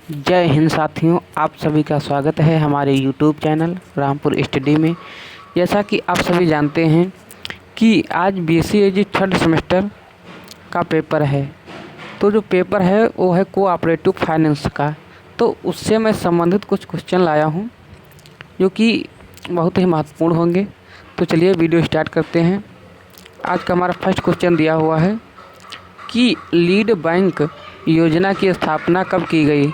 जय हिंद साथियों, आप सभी का स्वागत है हमारे यूट्यूब चैनल रामपुर स्टडी में। जैसा कि आप सभी जानते हैं कि आज BCAG थर्ड सेमेस्टर का पेपर है। तो जो पेपर है वो है कोऑपरेटिव फाइनेंस का। तो उससे मैं संबंधित कुछ क्वेश्चन लाया हूँ जो कि बहुत ही महत्वपूर्ण होंगे। तो चलिए वीडियो स्टार्ट करते हैं। आज का हमारा फर्स्ट क्वेश्चन दिया हुआ है कि लीड बैंक योजना की स्थापना कब की गई।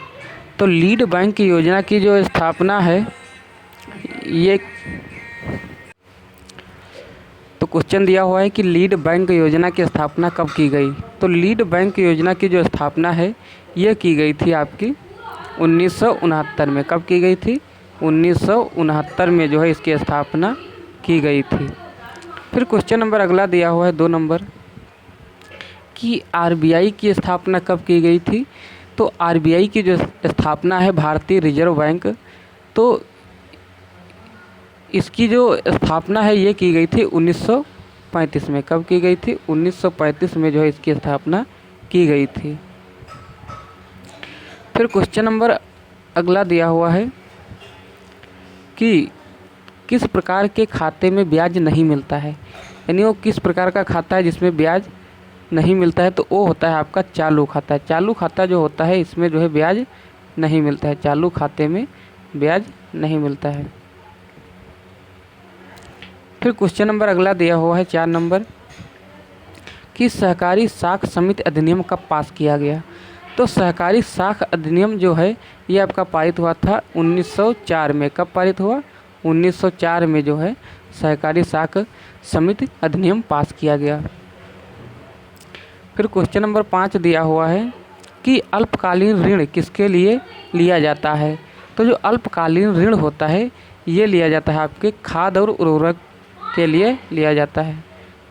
तो लीड बैंक की योजना की जो स्थापना है ये तो क्वेश्चन दिया हुआ है कि लीड बैंक योजना की स्थापना कब की गई। तो लीड बैंक योजना की जो स्थापना है ये की गई थी आपकी 1969 में। कब की गई थी? 1969 में जो है इसकी स्थापना की गई थी। फिर क्वेश्चन नंबर अगला दिया हुआ है 2 नंबर कि RBI की स्थापना कब की गई थी। तो RBI की जो स्थापना है भारतीय रिजर्व बैंक, तो इसकी जो स्थापना है ये की गई थी 1935 में। कब की गई थी? 1935 में जो है इसकी स्थापना की गई थी। फिर क्वेश्चन नंबर अगला दिया हुआ है कि किस प्रकार के खाते में ब्याज नहीं मिलता है। यानी वो किस प्रकार का खाता है जिसमें ब्याज नहीं मिलता है। तो वो होता है आपका चालू खाता। चालू खाता जो होता है इसमें जो है ब्याज नहीं मिलता है। चालू खाते में ब्याज नहीं मिलता है। फिर क्वेश्चन नंबर अगला दिया हुआ है 4 नंबर कि सहकारी साख समिति अधिनियम कब पास किया गया। तो सहकारी साख अधिनियम जो है ये आपका पारित हुआ था 1904 में। कब पारित हुआ? 1904 में जो है सहकारी साख समिति अधिनियम पास किया गया। फिर क्वेश्चन नंबर 5 दिया हुआ है कि अल्पकालीन ऋण किसके लिए लिया जाता है। तो जो अल्पकालीन ऋण होता है ये लिया जाता है आपके खाद और उर्वरक के लिए लिया जाता है।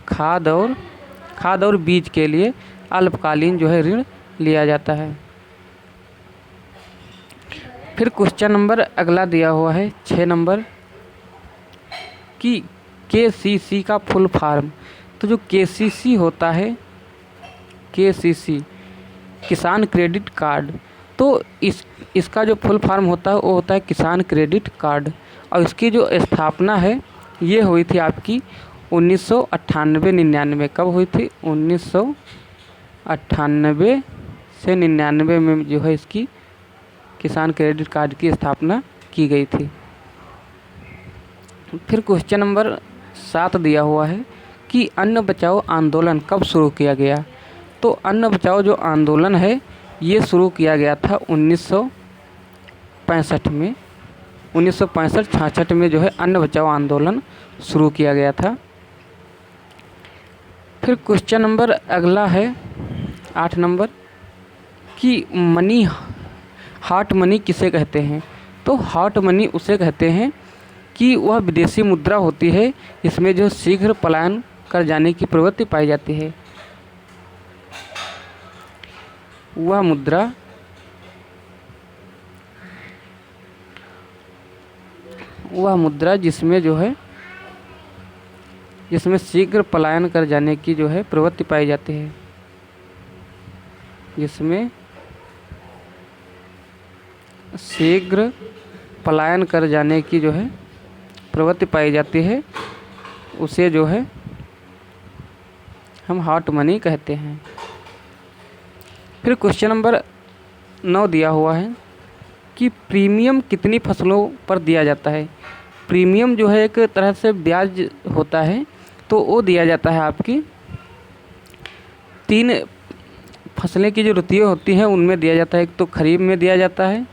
खाद और बीज के लिए अल्पकालीन जो है ऋण लिया जाता है। फिर क्वेश्चन नंबर अगला दिया हुआ है 6 नंबर कि KCC का फुल फॉर्म। तो जो KCC होता है, KCC किसान क्रेडिट कार्ड, तो इसका जो फुल फॉर्म होता है वो होता है किसान क्रेडिट कार्ड। और इसकी जो स्थापना है ये हुई थी आपकी 1998-99। कब हुई थी? 1998 से 99 में जो है इसकी किसान क्रेडिट कार्ड की स्थापना की गई थी। फिर क्वेश्चन नंबर 7 दिया हुआ है कि अन्न बचाओ आंदोलन कब शुरू किया गया। तो अन्न बचाओ जो आंदोलन है ये शुरू किया गया था 1965 में। 1965-66 में जो है अन्न बचाओ आंदोलन शुरू किया गया था। फिर क्वेश्चन नंबर अगला है 8 नंबर कि मनी हॉट मनी किसे कहते हैं। तो हॉट मनी उसे कहते हैं कि वह विदेशी मुद्रा होती है इसमें जो शीघ्र पलायन कर जाने की प्रवृत्ति पाई जाती है। वह मुद्रा जिसमें शीघ्र पलायन कर जाने की जो है प्रवृत्ति पाई जाती है। जिसमें शीघ्र पलायन कर जाने की जो है प्रवृत्ति पाई जाती है उसे जो है हम हॉट मनी कहते हैं। फिर क्वेश्चन नंबर 9 दिया हुआ है कि प्रीमियम कितनी फसलों पर दिया जाता है। प्रीमियम जो है एक तरह से ब्याज होता है, तो वो दिया जाता है आपकी 3 फसलें की जो रुतियाँ होती हैं उनमें दिया जाता है। एक तो खरीफ में दिया जाता है,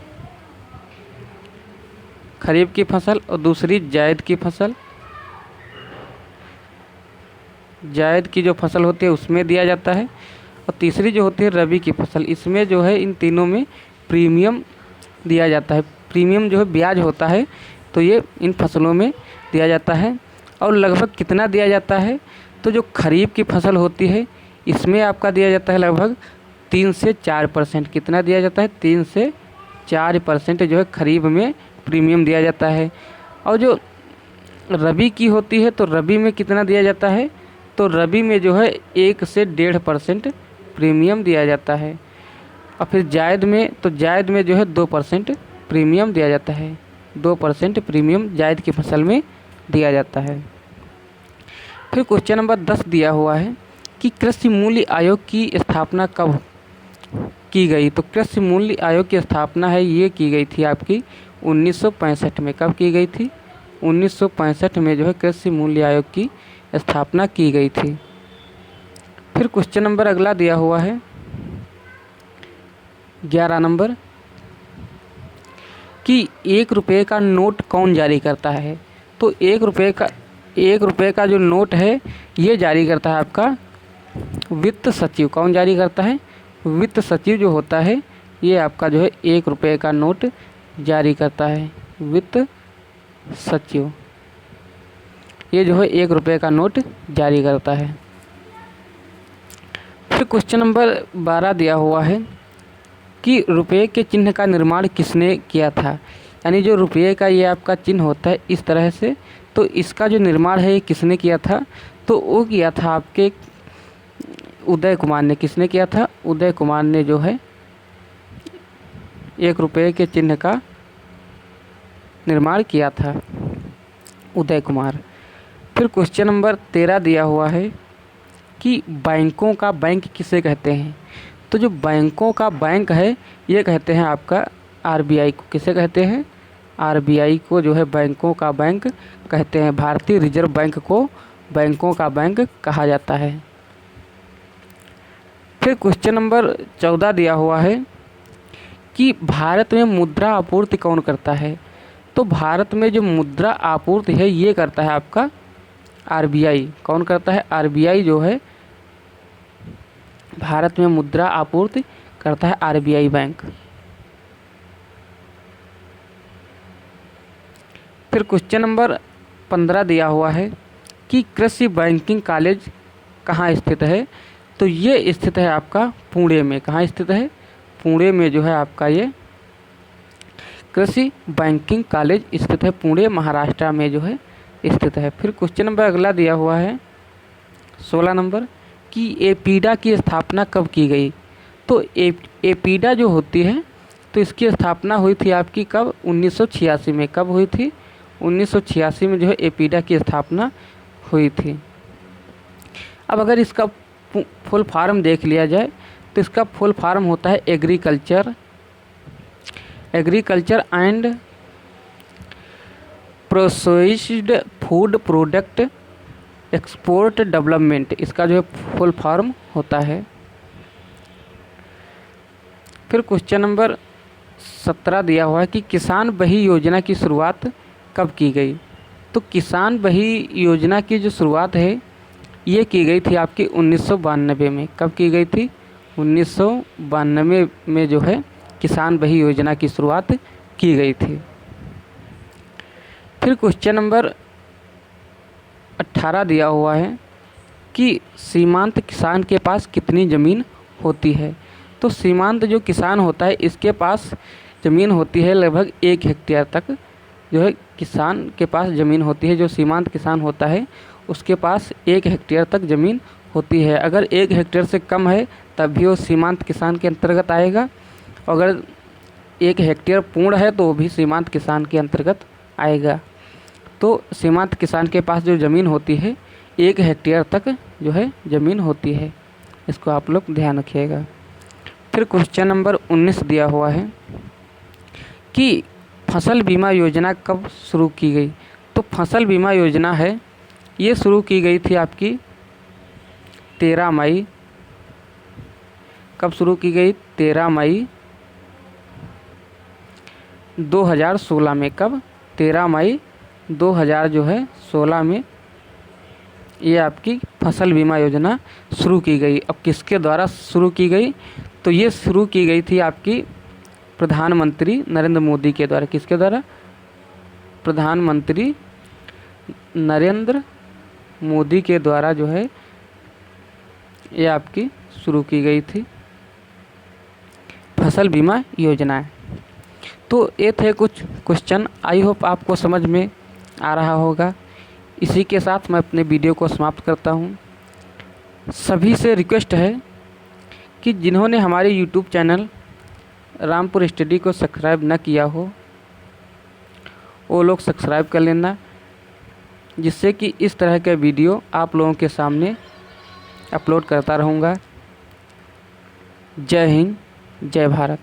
खरीफ की फसल, और दूसरी जायद की फसल। जायद की जो फसल होती है उसमें दिया जाता है, और तीसरी जो होती है रबी की फसल। इसमें जो है इन तीनों में प्रीमियम दिया जाता है। प्रीमियम जो है ब्याज होता है, तो ये इन फसलों में दिया जाता है। और लगभग कितना दिया जाता है? तो जो खरीफ की फसल होती है इसमें आपका दिया जाता है लगभग 3 से 4%। कितना दिया जाता है? 3 से 4% जो है खरीफ में प्रीमियम दिया जाता है। और जो रबी की होती है तो रबी में कितना दिया जाता है? तो रबी में जो है 1 से 1.5% प्रीमियम दिया जाता है। और फिर जायद में, तो जायद में जो है 2% प्रीमियम दिया जाता है। 2% प्रीमियम जायद की फसल में दिया जाता है। फिर क्वेश्चन नंबर 10 दिया हुआ है कि कृषि मूल्य आयोग की स्थापना कब की गई। तो कृषि मूल्य आयोग की स्थापना है ये की गई थी आपकी 1965 में। कब की गई थी? 1965 में जो है कृषि मूल्य आयोग की स्थापना की गई थी। फिर क्वेश्चन नंबर अगला दिया हुआ है 11 नंबर कि 1 रुपये का नोट कौन जारी करता है। तो 1 रुपये का जो नोट है ये जारी करता है आपका वित्त सचिव। कौन जारी करता है? वित्त सचिव जो होता है ये आपका जो है 1 रुपये का नोट जारी करता है। वित्त सचिव ये जो है 1 रुपये का नोट जारी करता है। फिर क्वेश्चन नंबर 12 दिया हुआ है कि रुपये के चिन्ह का निर्माण किसने किया था। यानी जो रुपये का ये आपका चिन्ह होता है इस तरह से, तो इसका जो निर्माण है ये किसने किया था? तो वो किया था आपके उदय कुमार ने। किसने किया था? उदय कुमार ने जो है 1 रुपये के चिन्ह का निर्माण किया था, उदय कुमार। फिर क्वेश्चन नंबर 13 दिया हुआ है कि बैंकों का बैंक किसे कहते हैं। तो जो बैंकों का बैंक है ये कहते हैं आपका आरबीआई को। किसे कहते हैं? आरबीआई को जो है बैंकों का बैंक कहते हैं। भारतीय रिजर्व बैंक को बैंकों का बैंक कहा जाता है। फिर क्वेश्चन नंबर 14 दिया हुआ है कि भारत में मुद्रा आपूर्ति कौन करता है। तो भारत में जो मुद्रा आपूर्ति है ये करता है आपका आरबीआई। कौन करता है? आरबीआई जो है भारत में मुद्रा आपूर्ति करता है आरबीआई बैंक। फिर क्वेश्चन नंबर 15 दिया हुआ है कि कृषि बैंकिंग कॉलेज कहाँ स्थित है। तो ये स्थित है आपका पुणे में। कहाँ स्थित है? पुणे में जो है आपका ये कृषि बैंकिंग कॉलेज स्थित है। पुणे महाराष्ट्र में जो है स्थित है। फिर क्वेश्चन नंबर अगला दिया हुआ है 16 नंबर कि एपीडा की स्थापना कब की गई। तो एपीडा जो होती है तो इसकी स्थापना हुई थी आपकी कब? 1986 में। कब हुई थी? 1986 में जो है एपीडा की स्थापना हुई थी। अब अगर इसका फुल फॉर्म देख लिया जाए तो इसका फुल फॉर्म होता है agriculture and processed food product export development. इसका जो है फुल फॉर्म होता है। फिर क्वेश्चन नंबर 17 दिया हुआ है कि किसान बही योजना की शुरुआत कब की गई। तो किसान बही योजना की जो शुरुआत है ये की गई थी आपकी 1992 में। कब की गई थी? 1992 में जो है किसान बही योजना की शुरुआत की गई थी। फिर क्वेश्चन नंबर 18 दिया हुआ है कि सीमांत किसान के पास कितनी ज़मीन होती है। तो सीमांत जो किसान होता है इसके पास ज़मीन होती है लगभग 1 हेक्टेयर तक जो है किसान के पास ज़मीन होती है। जो सीमांत किसान होता है उसके पास 1 हेक्टेयर तक ज़मीन होती है। अगर 1 हेक्टेयर से कम है तब भी वो सीमांत किसान के अंतर्गत आएगा। अगर 1 हेक्टेयर पूर्ण है तो वो भी सीमांत किसान के अंतर्गत आएगा। तो सीमांत किसान के पास जो ज़मीन होती है 1 हेक्टेयर तक जो है ज़मीन होती है। इसको आप लोग ध्यान रखिएगा। फिर क्वेश्चन नंबर 19 दिया हुआ है कि फसल बीमा योजना कब शुरू की गई। तो फसल बीमा योजना है ये शुरू की गई थी आपकी 13 मई। कब शुरू की गई? 13 मई 2016 में। कब? 13 मई 2016 में ये आपकी फसल बीमा योजना शुरू की गई। अब किसके द्वारा शुरू की गई? तो ये शुरू की गई थी आपकी प्रधानमंत्री नरेंद्र मोदी के द्वारा। किसके द्वारा? प्रधानमंत्री नरेंद्र मोदी के द्वारा जो है ये आपकी शुरू की गई थी फसल बीमा योजना। तो ये थे कुछ क्वेश्चन। आई होप आपको समझ में आ रहा होगा। इसी के साथ मैं अपने वीडियो को समाप्त करता हूँ। सभी से रिक्वेस्ट है कि जिन्होंने हमारे YouTube चैनल रामपुर स्टडी को सब्सक्राइब न किया हो वो लोग सब्सक्राइब कर लेना, जिससे कि इस तरह के वीडियो आप लोगों के सामने अपलोड करता रहूँगा। जय हिंद, जय भारत।